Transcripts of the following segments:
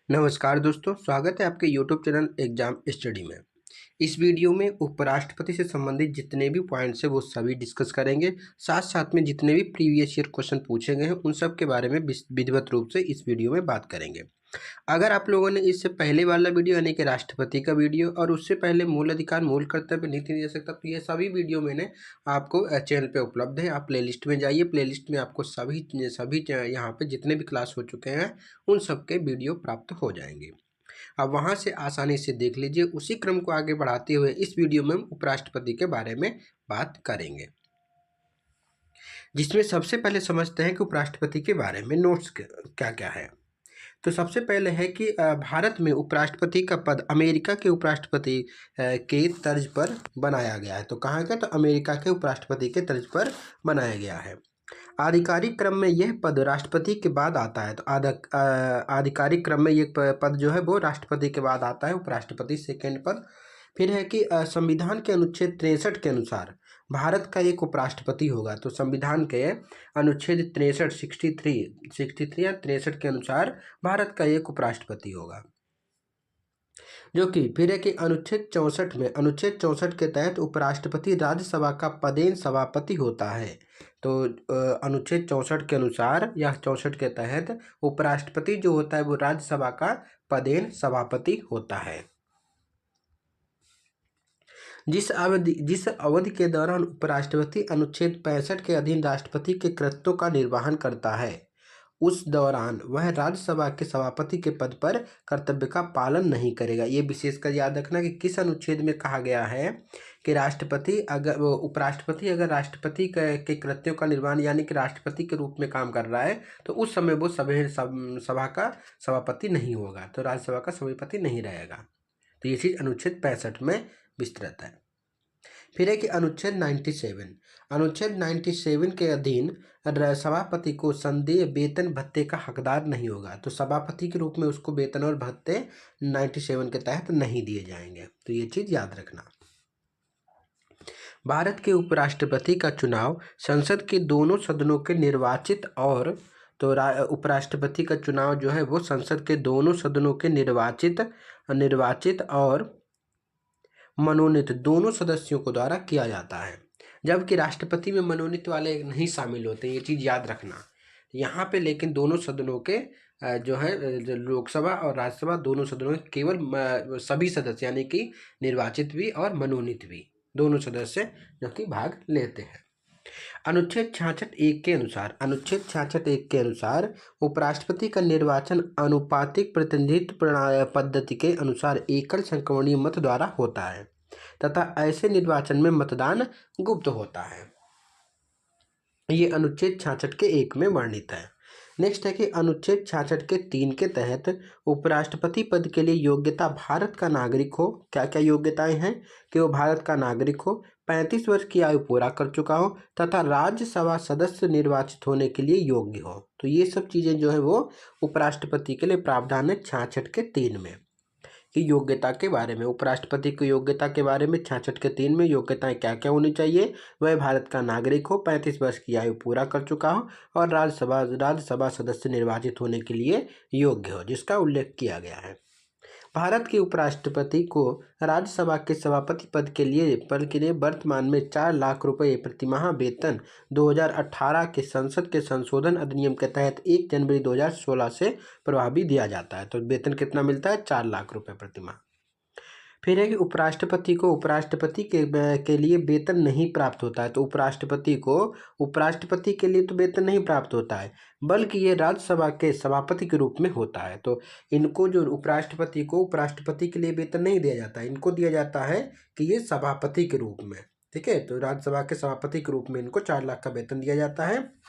नमस्कार दोस्तों, स्वागत है आपके यूट्यूब चैनल एग्जाम स्टडी में। इस वीडियो में उपराष्ट्रपति से संबंधित जितने भी पॉइंट्स हैं वो सभी डिस्कस करेंगे। साथ साथ में जितने भी प्रीवियस ईयर क्वेश्चन पूछे गए हैं उन सब के बारे में विधिवत रूप से इस वीडियो में बात करेंगे। अगर आप लोगों ने इससे पहले वाला वीडियो यानी कि राष्ट्रपति का वीडियो और उससे पहले मूल अधिकार मूल कर्तव्य नीति निर्देशक तक, तो ये सभी वीडियो मैंने आपको चैनल पे उपलब्ध है। आप प्लेलिस्ट में जाइए, प्लेलिस्ट में आपको सभी यहाँ पे जितने भी क्लास हो चुके हैं उन सब के वीडियो प्राप्त हो जाएंगे। आप वहाँ से आसानी से देख लीजिए। उसी क्रम को आगे बढ़ाते हुए इस वीडियो में हम उपराष्ट्रपति के बारे में बात करेंगे, जिसमें सबसे पहले समझते हैं कि उपराष्ट्रपति के बारे में नोट्स क्या क्या है। तो सबसे पहले है कि भारत में उपराष्ट्रपति का पद अमेरिका के उपराष्ट्रपति के तर्ज पर बनाया गया है। तो कहाँ का? तो अमेरिका के उपराष्ट्रपति के तर्ज पर बनाया गया है। आधिकारिक क्रम में यह पद राष्ट्रपति के बाद आता है। तो आधिकारिक क्रम में ये पद जो है वो राष्ट्रपति के बाद आता है, उपराष्ट्रपति सेकेंड पद। फिर है कि संविधान के अनुच्छेद 63 के अनुसार भारत का एक उपराष्ट्रपति होगा। तो संविधान के अनुच्छेद 63 63 या 63 के अनुसार भारत का एक उपराष्ट्रपति होगा, जो कि फिर है कि अनुच्छेद 64 के तहत उपराष्ट्रपति राज्यसभा का पदेन सभापति होता है। तो अनुच्छेद 64 के अनुसार या 64 के तहत उपराष्ट्रपति जो होता है वो राज्यसभा का पदेन सभापति होता है। जिस अवधि के दौरान उपराष्ट्रपति अनुच्छेद 65 के अधीन राष्ट्रपति के कृत्यों का निर्वहन करता है, उस दौरान वह राज्यसभा के सभापति के पद पर कर्तव्य का पालन नहीं करेगा। ये विशेषकर याद रखना कि किस अनुच्छेद में कहा गया है कि उपराष्ट्रपति अगर राष्ट्रपति के कृत्यों का निर्वहन यानी कि राष्ट्रपति के रूप में काम कर रहा है तो उस समय वो सभा का सभापति नहीं होगा, तो राज्यसभा का सभापति नहीं रहेगा। तो ये चीज़ अनुच्छेद 65 में विस्तृत है। फिर है कि अनुच्छेद 97 के अधीन सभापति को संदेय वेतन भत्ते का हकदार नहीं होगा। तो सभापति के रूप में उसको वेतन और भत्ते 97 के तहत नहीं दिए जाएंगे। तो ये चीज़ याद रखना। भारत के उपराष्ट्रपति का चुनाव संसद के दोनों सदनों के निर्वाचित और तो उपराष्ट्रपति का चुनाव जो है वो संसद के दोनों सदनों के निर्वाचित और मनोनीत दोनों सदस्यों को द्वारा किया जाता है, जबकि राष्ट्रपति में मनोनीत वाले नहीं शामिल होते। ये चीज़ याद रखना यहाँ पे। लेकिन दोनों सदनों के जो है लोकसभा और राज्यसभा दोनों सदनों के केवल सभी सदस्य यानी कि निर्वाचित भी और मनोनीत भी दोनों सदस्य जो कि भाग लेते हैं। अनुच्छेद 66(1) के अनुसार उपराष्ट्रपति का निर्वाचन अनुपातिक प्रतिनिधित्व पद्धति के अनुसार एकल संक्रमणीय मत द्वारा होता है तथा ऐसे निर्वाचन में मतदान गुप्त होता है। ये अनुच्छेद 66 के 1 में वर्णित है। नेक्स्ट है कि अनुच्छेद 66 के 3 के तहत उपराष्ट्रपति पद के लिए योग्यता भारत का नागरिक हो। क्या क्या योग्यताएं हैं? कि वो भारत का नागरिक हो, 35 वर्ष की आयु पूरा कर चुका हो तथा राज्यसभा सदस्य निर्वाचित होने के लिए योग्य हो। तो ये सब चीज़ें जो है वो उपराष्ट्रपति के लिए प्रावधान है 66 के 3 में कि योग्यता के बारे में। उपराष्ट्रपति की योग्यता के बारे में 66 के 3 में योग्यताएं क्या क्या होनी चाहिए? वह भारत का नागरिक हो, 35 वर्ष की आयु पूरा कर चुका हो और राज्यसभा सदस्य निर्वाचित होने के लिए योग्य हो, जिसका उल्लेख किया गया है। भारत के उपराष्ट्रपति को राज्यसभा के सभापति पद के लिए वर्तमान में 4 लाख रुपए प्रतिमाह वेतन 2018 के संसद के संशोधन अधिनियम के तहत 1 जनवरी 2016 से प्रभावी दिया जाता है। तो वेतन कितना मिलता है? 4 लाख रुपए प्रतिमाह। फिर है कि उपराष्ट्रपति के लिए वेतन नहीं प्राप्त होता है। तो उपराष्ट्रपति के लिए तो वेतन नहीं प्राप्त होता है, बल्कि ये राज्यसभा के सभापति के रूप में होता है। तो इनको जो उपराष्ट्रपति के लिए वेतन नहीं दिया जाता है, इनको दिया जाता है कि ये सभापति के रूप में, ठीक है। तो राज्यसभा के सभापति के रूप में इनको 4 लाख का वेतन दिया जाता है।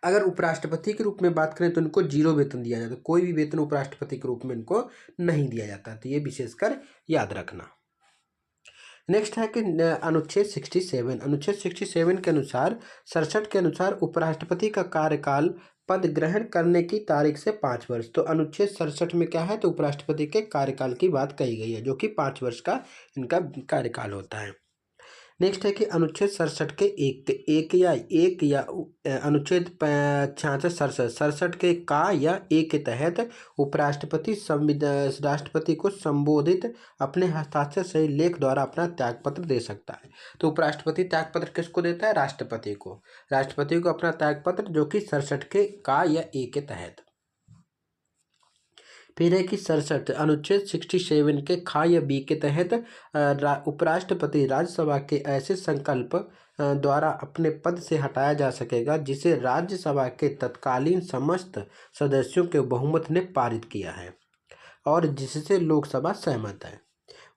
अगर उपराष्ट्रपति के रूप में बात करें तो इनको 0 वेतन दिया जाता है, कोई भी वेतन उपराष्ट्रपति के रूप में इनको नहीं दिया जाता। तो ये विशेषकर याद रखना। नेक्स्ट है कि अनुच्छेद 67 के अनुसार 67 के अनुसार उपराष्ट्रपति का कार्यकाल पद ग्रहण करने की तारीख से 5 वर्ष। तो अनुच्छेद 67 में क्या है? तो उपराष्ट्रपति के कार्यकाल की बात कही गई है, जो कि 5 वर्ष का इनका कार्यकाल होता है। नेक्स्ट है कि अनुच्छेद 67 के एक या अनुच्छेद 66 के का या ए के तहत उपराष्ट्रपति राष्ट्रपति को संबोधित अपने हस्ताक्षर सही लेख द्वारा अपना त्यागपत्र दे सकता है। तो उपराष्ट्रपति त्यागपत्र किसको देता है? राष्ट्रपति को। राष्ट्रपति को अपना त्यागपत्र, जो कि 67 के का या ए के तहत। फिर है कि 67 अनुच्छेद 67 के खा या बी के तहत उपराष्ट्रपति राज्यसभा के ऐसे संकल्प द्वारा अपने पद से हटाया जा सकेगा जिसे राज्यसभा के तत्कालीन समस्त सदस्यों के बहुमत ने पारित किया है और जिससे लोकसभा सहमत है।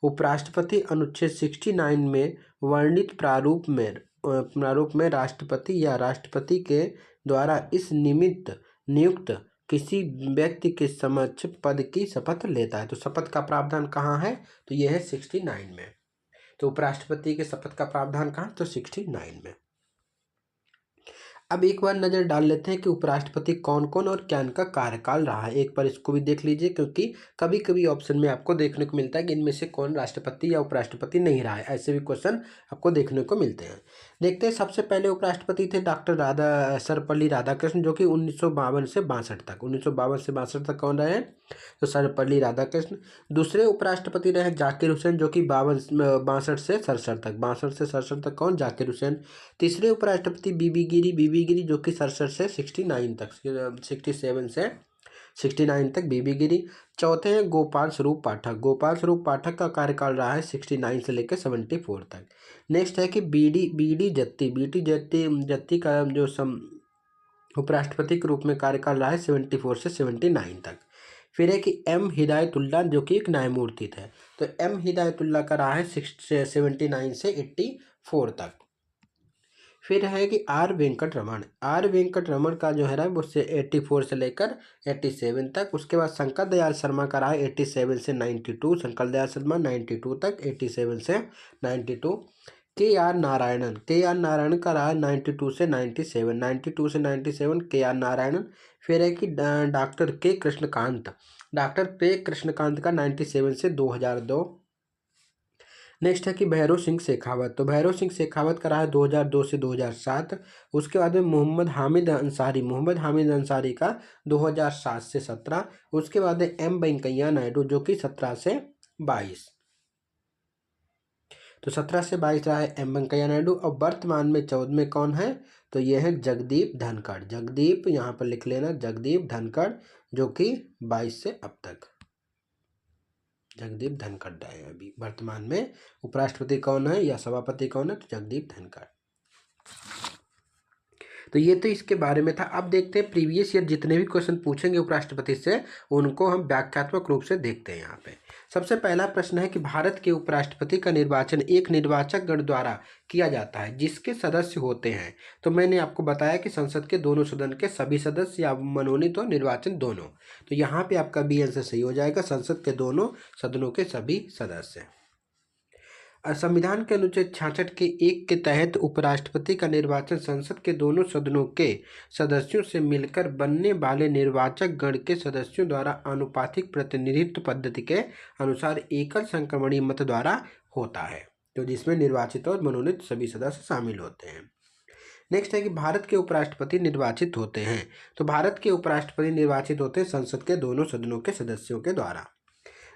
उपराष्ट्रपति अनुच्छेद 69 में वर्णित प्रारूप में राष्ट्रपति या राष्ट्रपति के द्वारा इस निमित्त नियुक्त किसी व्यक्ति के समक्ष पद की शपथ लेता है। तो शपथ का प्रावधान कहाँ है? तो यह है 69 में। तो उपराष्ट्रपति के शपथ का प्रावधान कहाँ? तो 69 में। अब एक बार नज़र डाल लेते हैं कि उपराष्ट्रपति कौन कौन और क्या इनका कार्यकाल रहा है। एक बार इसको भी देख लीजिए, क्योंकि कभी कभी ऑप्शन में आपको देखने को मिलता है कि इनमें से कौन राष्ट्रपति या उपराष्ट्रपति नहीं रहा है। ऐसे भी क्वेश्चन आपको देखने को मिलते हैं। देखते हैं, सबसे पहले उपराष्ट्रपति थे डॉक्टर सर्वपल्ली राधाकृष्ण, जो कि 1952 से 62 तक 1952 से 62 तक कौन रहे? तो सर्वपल्ली राधाकृष्ण। दूसरे उपराष्ट्रपति रहे जाकिर हुसैन, जो कि 62 से 67 तक कौन? जाकिर हुसैन। तीसरे उपराष्ट्रपति बीबी गिरी, जो कि 67 से 69 तक 67 से 69 तक बीबी गिरी। चौथे हैं गोपाल स्वरूप पाठक का कार्यकाल रहा है 69 से लेकर 74 तक। नेक्स्ट है कि बीडी जत्ती का जो उपराष्ट्रपति के रूप में कार्यकाल रहा है 74 से 79 तक। फिर है कि एम हिदायतुल्ला, जो कि एक न्यायमूर्ति थे। तो एम हिदायतुल्ला का रहा है 79 से 84 तक। फिर है कि आर वेंकट रमन का जो है वो 84 से लेकर 87 तक। उसके बाद शंकर दयाल शर्मा का रहा है 87 से 92, शंकर दयाल शर्मा 92 तक, 87 से 92। के आर नारायणन का रहा है 92 से 97 के आर नारायणन। फिर है कि डॉक्टर के कृष्णकांत का 97 से 2002। नेक्स्ट है कि भैरव सिंह शेखावत, तो भैरव सिंह शेखावत का रहा है 2002 से 2007। उसके बाद में मोहम्मद हामिद अंसारी का 2007 से 17। उसके बाद एम वेंकैया नायडू, जो कि 17 से 22। तो 17 से 22 रहा है एम वेंकैया नायडू। और वर्तमान में 14वें कौन है? तो ये है जगदीप धनखड़, यहाँ पर लिख लेना, जगदीप धनखड़, जो कि 22 से अब तक जगदीप धनखड़ है। अभी वर्तमान में उपराष्ट्रपति कौन है या सभापति कौन है? तो जगदीप धनखड़। तो ये तो इसके बारे में था। अब देखते हैं प्रीवियस ईयर जितने भी क्वेश्चन पूछेंगे उपराष्ट्रपति से उनको हम व्याख्यात्मक रूप से देखते हैं। यहाँ पे सबसे पहला प्रश्न है कि भारत के उपराष्ट्रपति का निर्वाचन एक निर्वाचक गण द्वारा किया जाता है जिसके सदस्य होते हैं। तो मैंने आपको बताया कि संसद के दोनों सदन के सभी सदस्य या मनोनीत और निर्वाचन दोनों। तो यहाँ पे आपका बी आंसर सही हो जाएगा, संसद के दोनों सदनों के सभी सदस्य। संविधान के अनुच्छेद 66 के 1 के तहत उपराष्ट्रपति का निर्वाचन संसद के दोनों सदनों के सदस्यों से मिलकर बनने वाले निर्वाचक गण के सदस्यों द्वारा आनुपातिक प्रतिनिधित्व पद्धति के अनुसार एकल संक्रमणीय मत द्वारा होता है, तो जिसमें निर्वाचित और मनोनीत सभी सदस्य शामिल होते हैं। नेक्स्ट है कि भारत के उपराष्ट्रपति निर्वाचित होते हैं। तो भारत के उपराष्ट्रपति निर्वाचित होते हैं संसद के दोनों सदनों के सदस्यों के द्वारा।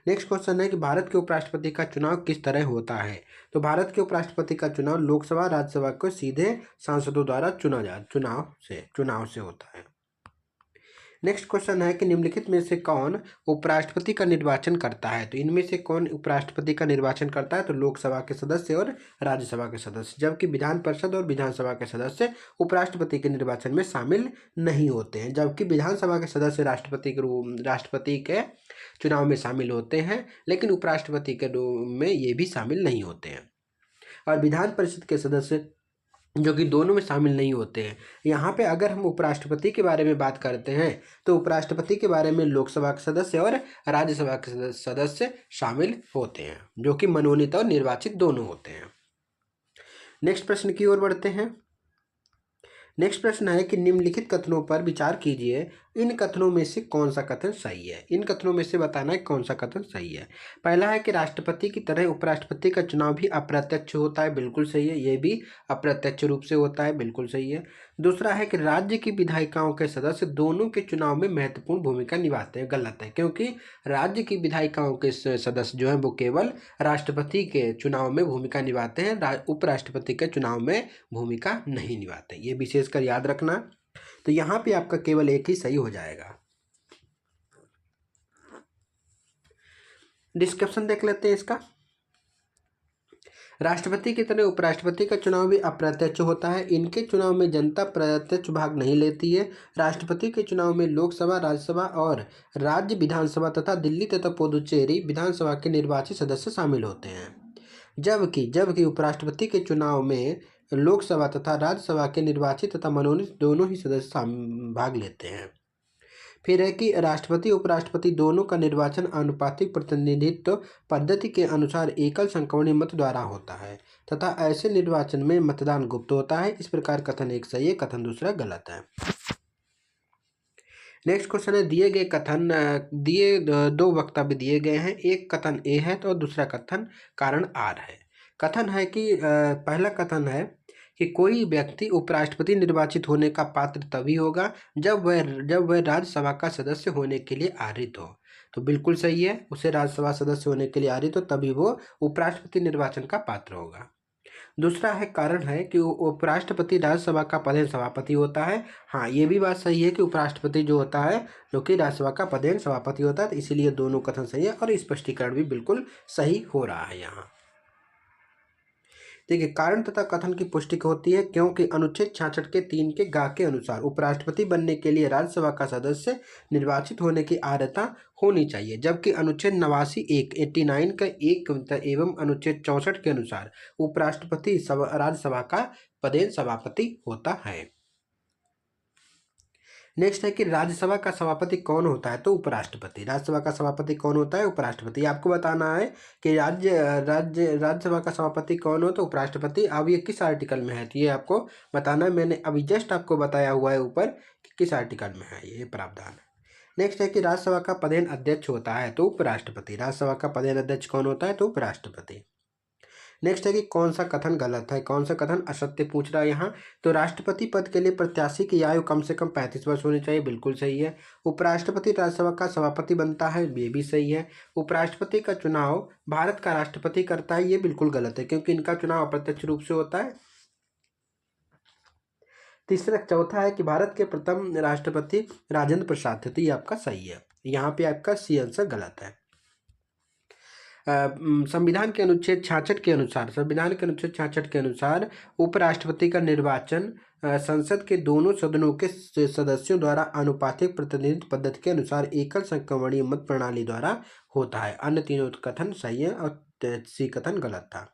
नेक्स्ट क्वेश्चन है कि भारत के उपराष्ट्रपति का चुनाव किस तरह होता है? तो भारत के उपराष्ट्रपति का चुनाव लोकसभा राज्यसभा को सीधे सांसदों द्वारा चुनाव से होता है। नेक्स्ट क्वेश्चन है कि निम्नलिखित में से कौन उपराष्ट्रपति का निर्वाचन करता है? तो इनमें से कौन उपराष्ट्रपति का निर्वाचन करता है? तो लोकसभा के सदस्य और राज्यसभा के सदस्य, जबकि विधान परिषद और विधानसभा के सदस्य उपराष्ट्रपति के निर्वाचन में शामिल नहीं होते हैं। जबकि विधानसभा के सदस्य राष्ट्रपति के चुनाव में शामिल होते हैं, लेकिन उपराष्ट्रपति के में ये भी शामिल नहीं होते हैं। और विधान परिषद के सदस्य जो कि दोनों में शामिल नहीं होते हैं। यहाँ पे अगर हम उपराष्ट्रपति के बारे में बात करते हैं तो उपराष्ट्रपति के बारे में लोकसभा के सदस्य और राज्यसभा के सदस्य शामिल होते हैं, जो कि मनोनीत और निर्वाचित दोनों होते हैं। नेक्स्ट प्रश्न की ओर बढ़ते हैं। नेक्स्ट प्रश्न है कि निम्नलिखित कथनों पर विचार कीजिए। इन कथनों में से कौन सा कथन सही है? इन कथनों में से बताना है कौन सा कथन सही है। पहला है कि राष्ट्रपति की तरह उपराष्ट्रपति का चुनाव भी अप्रत्यक्ष होता है, बिल्कुल सही है। ये भी अप्रत्यक्ष रूप से होता है, बिल्कुल सही है। दूसरा है कि राज्य की विधायिकाओं के सदस्य दोनों के चुनाव में महत्वपूर्ण भूमिका निभाते हैं, गलत है, क्योंकि राज्य की विधायिकाओं के सदस्य जो हैं वो केवल राष्ट्रपति के चुनाव में भूमिका निभाते हैं, उपराष्ट्रपति के चुनाव में भूमिका नहीं निभाते। ये विशेषकर याद रखना। तो यहाँ पे आपका केवल एक ही सही हो जाएगा। डिस्क्रिप्शन देख लेते हैं इसका। राष्ट्रपति की तरह उपराष्ट्रपति का चुनाव भी अप्रत्यक्ष होता है। इनके चुनाव में जनता प्रत्यक्ष भाग नहीं लेती है। राष्ट्रपति के चुनाव में लोकसभा, राज्यसभा और राज्य विधानसभा तथा दिल्ली तथा पुदुचेरी विधानसभा के निर्वाचित सदस्य शामिल होते हैं। जबकि जबकि उपराष्ट्रपति के चुनाव में लोकसभा तथा राज्यसभा के निर्वाचित तथा मनोनीत दोनों ही सदस्य भाग लेते हैं। फिर है कि राष्ट्रपति उपराष्ट्रपति दोनों का निर्वाचन आनुपातिक प्रतिनिधित्व पद्धति के अनुसार एकल संक्रमणीय मत द्वारा होता है तथा ऐसे निर्वाचन में मतदान गुप्त होता है। इस प्रकार कथन एक सही है, कथन दूसरा गलत है। नेक्स्ट क्वेश्चन है, दिए गए कथन दिए दो वक्तव्य दिए गए हैं, एक कथन ए है तो दूसरा कथन कारण आर है। कथन है कि पहला कथन है कि कोई व्यक्ति उपराष्ट्रपति निर्वाचित होने का पात्र तभी होगा जब वह राज्यसभा का सदस्य होने के लिए आरित हो। तो बिल्कुल सही है, उसे राज्यसभा सदस्य होने के लिए आरित हो तभी वो उपराष्ट्रपति निर्वाचन का पात्र होगा। दूसरा है कारण है कि उपराष्ट्रपति राज्यसभा का पदेन सभापति होता है। हाँ, ये भी बात सही है कि उपराष्ट्रपति जो होता है जो कि राज्यसभा का पदेन सभापति होता है, तो इसीलिए दोनों कथन सही है और स्पष्टीकरण भी बिल्कुल सही हो रहा है यहाँ। देखिए, कारण तथा कथन की पुष्टि होती है क्योंकि अनुच्छेद 66 के 3 के गा के अनुसार उपराष्ट्रपति बनने के लिए राज्यसभा का सदस्य निर्वाचित होने की आर्हता होनी चाहिए, जबकि अनुच्छेद 89 का 1 एवं अनुच्छेद 64 के अनुसार उपराष्ट्रपति राज्यसभा का पदेन सभापति होता है। नेक्स्ट है कि राज्यसभा का सभापति कौन होता है? तो उपराष्ट्रपति। राज्यसभा का सभापति कौन होता है? उपराष्ट्रपति। आपको बताना है कि राज्यसभा का सभापति कौन हो, तो उपराष्ट्रपति। अब ये किस आर्टिकल में है तो ये आपको बताना है। मैंने अभी जस्ट आपको बताया हुआ है ऊपर कि किस आर्टिकल में है ये प्रावधान। नेक्स्ट है कि राज्यसभा का पदेन अध्यक्ष होता है तो उपराष्ट्रपति। राज्यसभा का पदेन अध्यक्ष कौन होता है? तो उपराष्ट्रपति। नेक्स्ट है कि कौन सा कथन गलत है, कौन सा कथन असत्य पूछ रहा है यहाँ। तो राष्ट्रपति पद के लिए प्रत्याशी की आयु कम से कम 35 वर्ष होनी चाहिए, बिल्कुल सही है। उपराष्ट्रपति राज्यसभा का सभापति बनता है, ये भी सही है। उपराष्ट्रपति का चुनाव भारत का राष्ट्रपति करता है, ये बिल्कुल गलत है क्योंकि इनका चुनाव अप्रत्यक्ष रूप से होता है। चौथा है कि भारत के प्रथम राष्ट्रपति राजेंद्र प्रसाद थे, तो ये आपका सही है। यहाँ पे आपका सी आंसर गलत है। संविधान के अनुच्छेद 66 के अनुसार उपराष्ट्रपति का निर्वाचन संसद के दोनों सदनों के सदस्यों द्वारा आनुपातिक प्रतिनिधित्व पद्धति के अनुसार एकल संक्रमणीय मत प्रणाली द्वारा होता है। अन्य तीनों कथन सही है और सी कथन गलत था।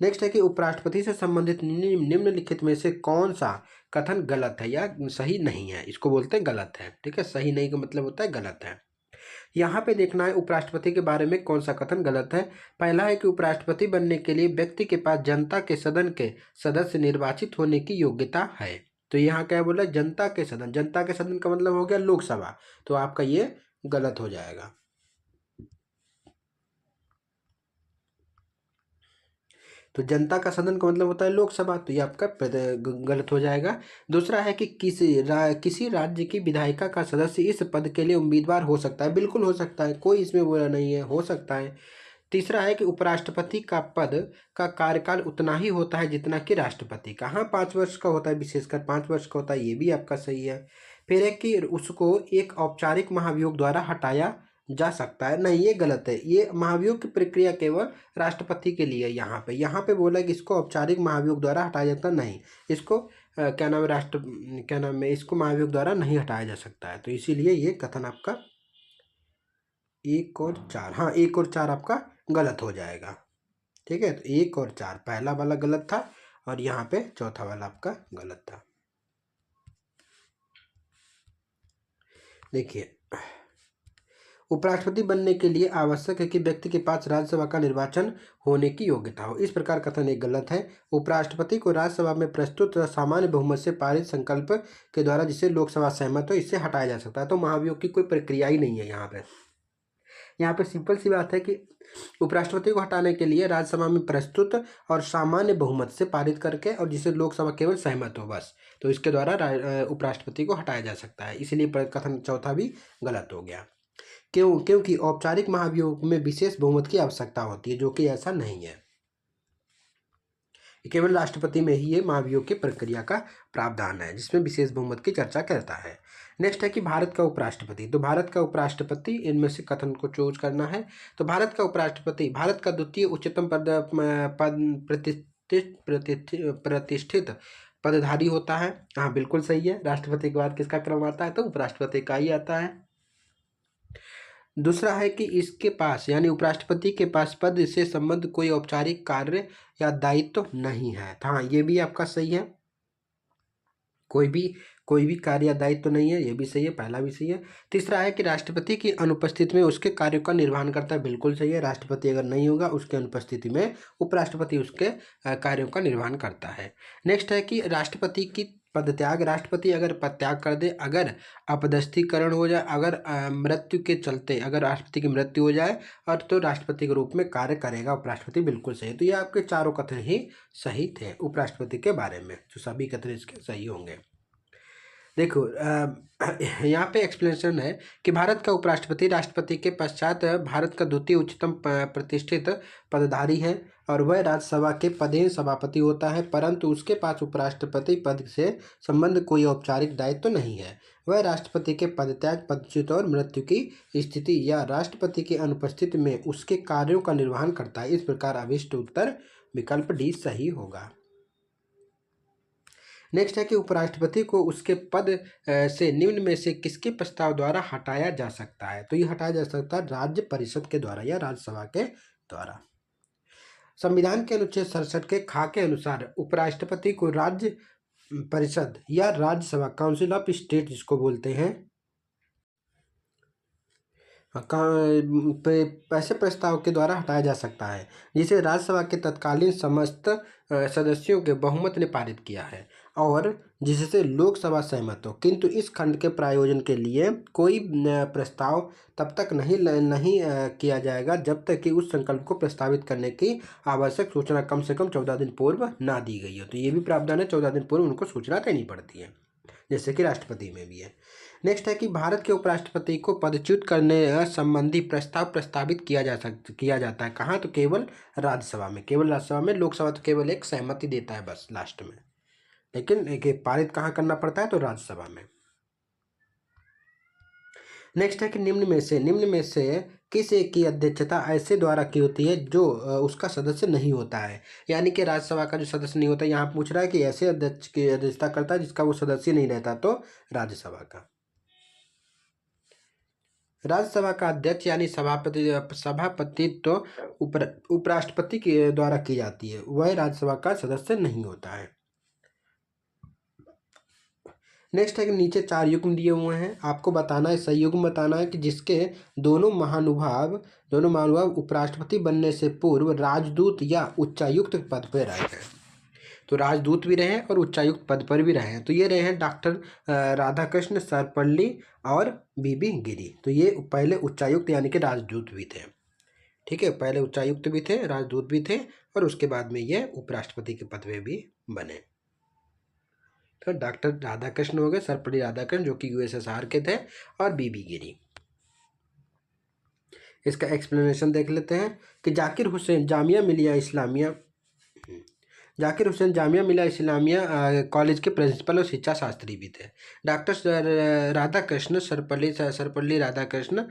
नेक्स्ट है कि उपराष्ट्रपति से संबंधित निम्नलिखित में से कौन सा कथन गलत है या सही नहीं है, इसको बोलते हैं गलत है। ठीक है, सही नहीं का मतलब होता है गलत है। यहाँ पे देखना है उपराष्ट्रपति के बारे में कौन सा कथन गलत है। पहला है कि उपराष्ट्रपति बनने के लिए व्यक्ति के पास जनता के सदन के सदस्य निर्वाचित होने की योग्यता है। तो यहाँ क्या बोला? जनता के सदन। जनता के सदन का मतलब हो गया लोकसभा, तो आपका ये गलत हो जाएगा। तो जनता का सदन का मतलब होता है लोकसभा, तो ये आपका गलत हो जाएगा। दूसरा है कि किसी राज्य की विधायिका का सदस्य इस पद के लिए उम्मीदवार हो सकता है, बिल्कुल हो सकता है, कोई इसमें बुरा नहीं है, हो सकता है। तीसरा है कि उपराष्ट्रपति का पद का कार्यकाल उतना ही होता है जितना कि राष्ट्रपति का। हाँ, 5 वर्ष का होता है, विशेषकर 5 वर्ष का होता है, ये भी आपका सही है। फिर है कि उसको एक औपचारिक महाभियोग द्वारा हटाया जा सकता है, नहीं ये गलत है। ये महाभियोग की प्रक्रिया केवल राष्ट्रपति के लिए। यहाँ पे बोला कि इसको औपचारिक महाभियोग द्वारा हटाया जाता नहीं, इसको क्या नाम है, इसको महाभियोग द्वारा नहीं हटाया जा सकता है। तो इसीलिए ये कथन आपका 1 और 4, हाँ 1 और 4 आपका गलत हो जाएगा। ठीक है, तो 1 और 4 पहला वाला गलत था और यहाँ पे चौथा वाला आपका गलत था। देखिए, उपराष्ट्रपति बनने के लिए आवश्यक है कि व्यक्ति के पास राज्यसभा का निर्वाचन होने की योग्यता हो। इस प्रकार कथन एक गलत है। उपराष्ट्रपति को राज्यसभा में प्रस्तुत सामान्य बहुमत से पारित संकल्प के द्वारा जिसे लोकसभा सहमत हो इससे हटाया जा सकता है। तो महाभियोग की कोई प्रक्रिया ही नहीं है यहाँ पे सिंपल सी बात है कि उपराष्ट्रपति को हटाने के लिए राज्यसभा में प्रस्तुत और सामान्य बहुमत से पारित करके और जिसे लोकसभा केवल सहमत हो बस, तो इसके द्वारा उपराष्ट्रपति को हटाया जा सकता है। इसलिए कथन चौथा भी गलत हो गया। क्योंकि औपचारिक महाभियोग में विशेष बहुमत की आवश्यकता होती है, जो कि ऐसा नहीं है। केवल राष्ट्रपति में ही ये महाभियोग की प्रक्रिया का प्रावधान है जिसमें विशेष बहुमत की चर्चा करता है। नेक्स्ट है कि भारत का उपराष्ट्रपति। तो भारत का उपराष्ट्रपति, इनमें से कथन को चूज करना है। तो भारत का उपराष्ट्रपति भारत का द्वितीय उच्चतम प्रतिष्ठित पदधारी होता है। हाँ बिल्कुल सही है। राष्ट्रपति के बाद किसका क्रम आता है? तो उपराष्ट्रपति का ही आता है। दूसरा है कि इसके पास यानी उपराष्ट्रपति के पास पद से संबंध कोई औपचारिक कार्य या दायित्व नहीं है। हाँ ये भी आपका सही है। कोई भी कार्य या दायित्व नहीं है, ये भी सही है, पहला भी सही है। तीसरा है कि राष्ट्रपति की अनुपस्थिति में उसके कार्यों का निर्वहन करता है। बिल्कुल सही है। राष्ट्रपति अगर नहीं होगा उसके अनुपस्थिति में उपराष्ट्रपति उसके कार्यों का निर्वहन करता है। नेक्स्ट है कि राष्ट्रपति की पदत्याग, राष्ट्रपति अगर पदत्याग कर दे, अगर अपदस्थीकरण हो जाए, अगर मृत्यु के चलते अगर राष्ट्रपति की मृत्यु हो जाए और तो राष्ट्रपति के रूप में कार्य करेगा उपराष्ट्रपति। बिल्कुल सही। तो ये आपके चारों कथन ही सही थे उपराष्ट्रपति के बारे में, तो सभी कथन इसके सही होंगे। देखो यहाँ पे एक्सप्लेनेशन है कि भारत का उपराष्ट्रपति राष्ट्रपति के पश्चात भारत का द्वितीय उच्चतम प्रतिष्ठित पदधारी है और वह राज्यसभा के पदेन सभापति होता है, परंतु उसके पास उपराष्ट्रपति पद से संबंध कोई औपचारिक दायित्व नहीं है। वह राष्ट्रपति के पदत्याग, पदच्युत और मृत्यु की स्थिति या राष्ट्रपति की अनुपस्थिति में उसके कार्यों का निर्वहन करता है। इस प्रकार अभिष्ट उत्तर विकल्प डी सही होगा। नेक्स्ट है कि उपराष्ट्रपति को उसके पद से निम्न में से किसके प्रस्ताव द्वारा हटाया जा सकता है? तो ये हटाया जा सकता है राज्य परिषद के द्वारा या राज्यसभा के द्वारा। संविधान के अनुच्छेद 67 के खा के अनुसार उपराष्ट्रपति को राज्य परिषद या राज्यसभा, काउंसिल ऑफ स्टेट जिसको बोलते हैं, ऐसे प्रस्ताव के द्वारा हटाया जा सकता है जिसे राज्यसभा के तत्कालीन समस्त सदस्यों के बहुमत ने पारित किया है और जिससे लोकसभा सहमत हो। किंतु इस खंड के प्रायोजन के लिए कोई प्रस्ताव तब तक नहीं किया जाएगा जब तक कि उस संकल्प को प्रस्तावित करने की आवश्यक सूचना कम से कम 14 दिन पूर्व ना दी गई हो। तो ये भी प्रावधान है, 14 दिन पूर्व उनको सूचना देनी पड़ती है, जैसे कि राष्ट्रपति में भी है। नेक्स्ट है कि भारत के उपराष्ट्रपति को पदच्युत करने संबंधी प्रस्ताव प्रस्तावित किया जाता है कहाँ? तो केवल राज्यसभा में, केवल राज्यसभा में। लोकसभा तो केवल एक सहमति देता है बस लास्ट में, लेकिन एक पारित कहाँ करना पड़ता है? तो राज्यसभा में। नेक्स्ट है कि निम्न में से किस एक की अध्यक्षता ऐसे द्वारा की होती है जो उसका सदस्य नहीं होता है? यानी कि राज्यसभा का जो सदस्य नहीं होता, यहाँ पूछ रहा है कि ऐसे अध्यक्ष की अध्यक्षता करता है जिसका वो सदस्य नहीं रहता, तो राज्यसभा का। राज्यसभा का अध्यक्ष यानी सभापति तो उपराष्ट्रपति के द्वारा की जाती है, वह राज्यसभा का सदस्य नहीं होता है। नेक्स्ट है कि नीचे 4 युग्म दिए हुए हैं, आपको बताना है, सही युग्म बताना है कि जिसके दोनों महानुभाव उपराष्ट्रपति बनने से पूर्व राजदूत या उच्चायुक्त पद पर रहे हैं। तो राजदूत भी रहे और उच्चायुक्त पद पर भी रहे हैं। तो ये रहे हैं डॉक्टर राधाकृष्ण सर्वपल्ली और बीबी गिरी। तो ये पहले उच्चायुक्त यानी कि राजदूत भी थे। ठीक है, पहले उच्चायुक्त भी थे, राजदूत भी थे और उसके बाद में ये उपराष्ट्रपति के पद पे भी बने। तो डॉक्टर राधाकृष्ण हो गए, सर्वपल्ली राधाकृष्ण जो कि यूएसएसआर के थे, और बीबी गिरी। इसका एक्सप्लेनेशन देख लेते हैं कि जाकिर हुसैन जामिया मिलिया इस्लामिया कॉलेज के प्रिंसिपल और शिक्षा शास्त्री भी थे। डॉक्टर राधाकृष्ण सर्वपल्ली राधाकृष्ण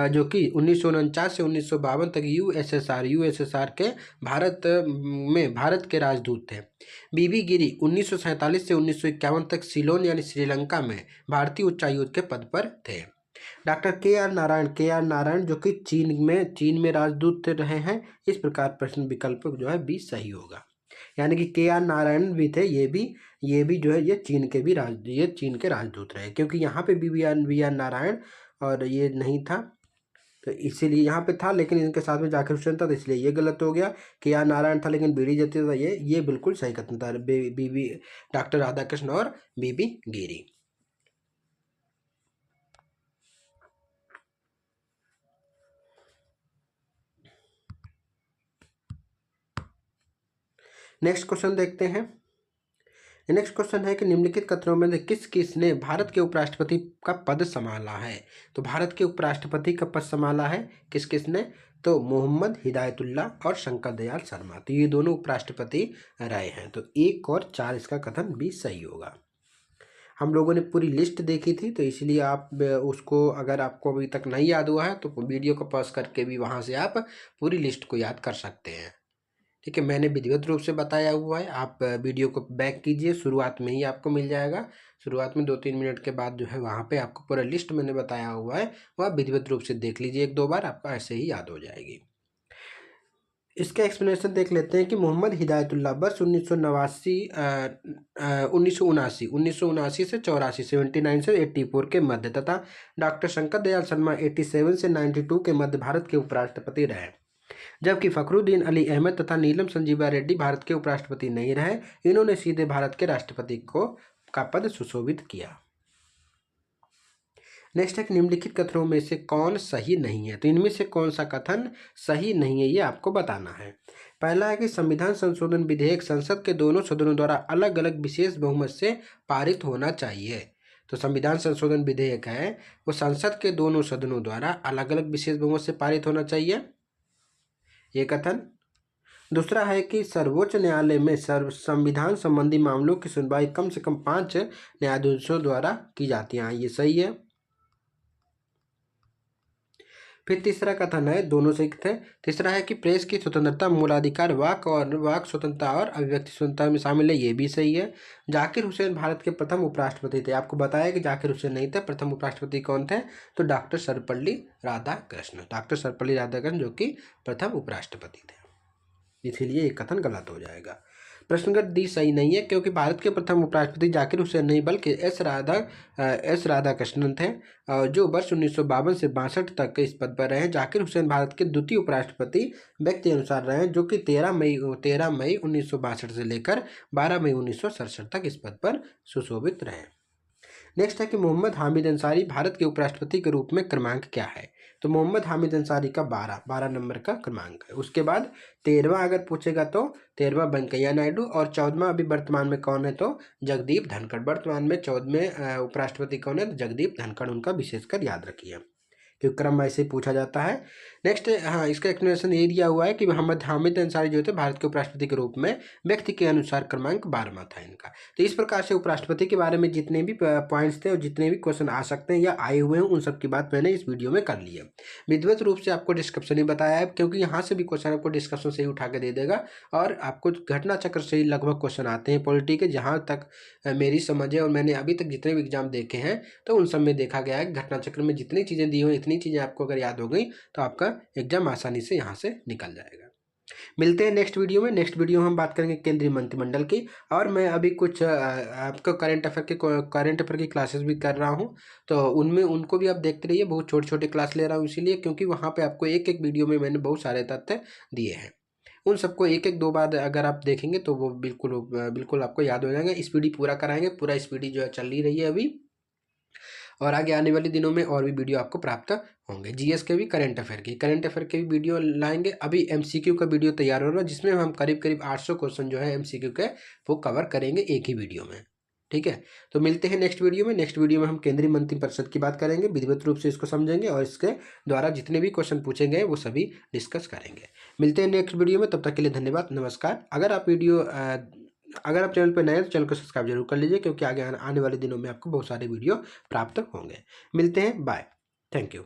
जो कि 1949 से 1952 तक यूएसएसआर के भारत के राजदूत थे। बीबी गिरी 1947 से 1951 तक सिलोन यानी श्रीलंका में भारतीय उच्चायुक्त के पद पर थे। डॉक्टर के आर नारायण जो कि चीन में राजदूत रहे हैं। इस प्रकार प्रश्न विकल्प जो है बी सही होगा, यानी कि के आर नारायण भी थे, ये भी जो है ये चीन के राजदूत रहे, क्योंकि यहाँ पे वी आर नारायण और ये नहीं था, तो इसीलिए यहाँ पे था, लेकिन इनके साथ में जाकिर हुसैन था, तो इसलिए ये गलत हो गया। के आर नारायण था लेकिन बीडी जती था, ये बिल्कुल सही कथन था। बीबी डॉक्टर राधाकृष्ण और बीबी गिरी। नेक्स्ट क्वेश्चन देखते हैं। नेक्स्ट क्वेश्चन है कि निम्नलिखित कथनों में से किस किसने भारत के उपराष्ट्रपति का पद संभाला है। तो भारत के उपराष्ट्रपति का पद संभाला है किस किसने, तो मोहम्मद हिदायतुल्लाह और शंकर दयाल शर्मा, तो ये दोनों उपराष्ट्रपति रहे हैं। तो 1 और 4 इसका कथन भी सही होगा। हम लोगों ने पूरी लिस्ट देखी थी, तो इसलिए आप उसको, अगर आपको अभी तक नहीं याद हुआ है तो वीडियो को पॉज करके भी वहाँ से आप पूरी लिस्ट को याद कर सकते हैं। ठीक है, मैंने विधिवत रूप से बताया हुआ है, आप वीडियो को बैक कीजिए, शुरुआत में ही आपको मिल जाएगा। शुरुआत में 2-3 मिनट के बाद जो है वहाँ पे आपको पूरा लिस्ट मैंने बताया हुआ है, वह विधिवत रूप से देख लीजिए 1-2 बार, आपको ऐसे ही याद हो जाएगी। इसका एक्सप्लेनेशन देख लेते हैं कि मोहम्मद हिदायतुल्लाह वर्ष 1979 से 84, 79 से 84 के मध्य, तथा डॉक्टर शंकर दयाल शर्मा 87 से 92 के मध्य भारत के उपराष्ट्रपति रहे, जबकि फखरुद्दीन अली अहमद तथा नीलम संजीवा रेड्डी भारत के उपराष्ट्रपति नहीं रहे। इन्होंने सीधे भारत के राष्ट्रपति का पद सुशोभित किया। नेक्स्ट है कि निम्नलिखित कथनों में से कौन सही नहीं है। तो इनमें से कौन सा कथन सही नहीं है ये आपको बताना है। पहला है कि संविधान संशोधन विधेयक संसद के दोनों सदनों द्वारा अलग अलग विशेष बहुमत से पारित होना चाहिए। तो संविधान संशोधन विधेयक है वो संसद के दोनों सदनों द्वारा अलग अलग विशेष बहुमत से पारित होना चाहिए, ये कथन। दूसरा है कि सर्वोच्च न्यायालय में संविधान संबंधी मामलों की सुनवाई कम से कम 5 न्यायाधीशों द्वारा की जाती है, ये सही है। फिर तीसरा कथन है, दोनों सही थे। तीसरा है कि प्रेस की स्वतंत्रता मूलाधिकार वाक स्वतंत्रता और अभिव्यक्ति स्वतंत्रता में शामिल है, ये भी सही है। जाकिर हुसैन भारत के प्रथम उपराष्ट्रपति थे, आपको बताया कि जाकिर हुसैन नहीं थे, प्रथम उपराष्ट्रपति कौन थे, तो डॉक्टर सर्वपल्ली राधाकृष्ण जो कि प्रथम उपराष्ट्रपति थे, इसीलिए ये कथन गलत हो जाएगा। प्रश्नगत डी सही नहीं है, क्योंकि भारत के प्रथम उपराष्ट्रपति जाकिर हुसैन नहीं बल्कि एस राधाकृष्णन थे, जो वर्ष 1952 से 62 तक इस पद पर रहे। जाकिर हुसैन भारत के द्वितीय उपराष्ट्रपति व्यक्ति अनुसार रहे, जो कि 13 मई 1962 से लेकर 12 मई 1967 तक इस पद पर सुशोभित रहे। नेक्स्ट है कि मोहम्मद हामिद अंसारी भारत के उपराष्ट्रपति के रूप में क्रमांक क्या है। तो मोहम्मद हामिद अंसारी का 12 नंबर का क्रमांक है। उसके बाद 13वां अगर पूछेगा तो 13वां वेंकैया नायडू, और 14वां अभी वर्तमान में कौन है तो जगदीप धनखड़। वर्तमान में 14वें उपराष्ट्रपति कौन है तो जगदीप धनखड़, उनका विशेषकर याद रखिए, क्योंकि क्रम ऐसे पूछा जाता है। नेक्स्ट, हाँ, इसका एक्सप्लेनेशन ये दिया हुआ है कि मोहम्मद हामिद अंसारी जो थे भारत के उपराष्ट्रपति के रूप में व्यक्ति के अनुसार क्रमांक 12वां था इनका। तो इस प्रकार से उपराष्ट्रपति के बारे में जितने भी पॉइंट्स थे और जितने भी क्वेश्चन आ सकते हैं या आए हुए हैं, उन सब की बात मैंने इस वीडियो में कर ली है। विधिवत रूप से आपको डिस्क्रिप्शन ही बताया है, क्योंकि यहाँ से भी क्वेश्चन आपको डिस्क्रिप्शन से ही उठा के दे देगा, और आपको घटना चक्र से ही लगभग क्वेश्चन आते हैं पॉलिटी के, जहाँ तक मेरी समझ है और मैंने अभी तक जितने भी एग्जाम देखे हैं तो उन सब में देखा गया है घटना चक्र में जितनी चीज़ें दी हुई इतनी चीज़ें आपको अगर याद हो गई तो आपका एग्जाम आसानी से यहाँ से निकल जाएगा। मिलते हैं नेक्स्ट वीडियो में। नेक्स्ट वीडियो में हम बात करेंगे केंद्रीय मंत्रिमंडल की, और मैं अभी कुछ आपको करंट अफेयर की क्लासेस भी कर रहा हूँ, तो उनमें उनको भी आप देखते रहिए। बहुत छोटे छोटे क्लास ले रहा हूँ इसीलिए, क्योंकि वहाँ पे आपको एक एक वीडियो में मैंने बहुत सारे तथ्य दिए हैं, उन सबको एक एक 2 बार अगर आप देखेंगे तो वो बिल्कुल आपको याद हो जाएगा। स्पीडी पूरा कराएंगे, पूरा स्पीडी जो है चल ही रही है अभी, और आगे आने वाले दिनों में और भी वीडियो आपको प्राप्त होंगे। जीएस के भी, करंट अफेयर के भी वीडियो लाएंगे। अभी एमसीक्यू का वीडियो तैयार हो रहा है, जिसमें हम करीब 800 क्वेश्चन जो है एमसीक्यू के वो कवर करेंगे एक ही वीडियो में। ठीक है, तो मिलते हैं नेक्स्ट वीडियो में। नेक्स्ट वीडियो में हम केंद्रीय मंत्रिपरिषद की बात करेंगे, विधिवत रूप से इसको समझेंगे, और इसके द्वारा जितने भी क्वेश्चन पूछे गए वो सभी डिस्कस करेंगे। मिलते हैं नेक्स्ट वीडियो में, तब तक के लिए धन्यवाद, नमस्कार। अगर आप चैनल पर नए हैं तो चैनल को सब्सक्राइब जरूर कर लीजिए, क्योंकि आगे आने वाले दिनों में आपको बहुत सारे वीडियो प्राप्त होंगे। मिलते हैं, बाय, थैंक यू।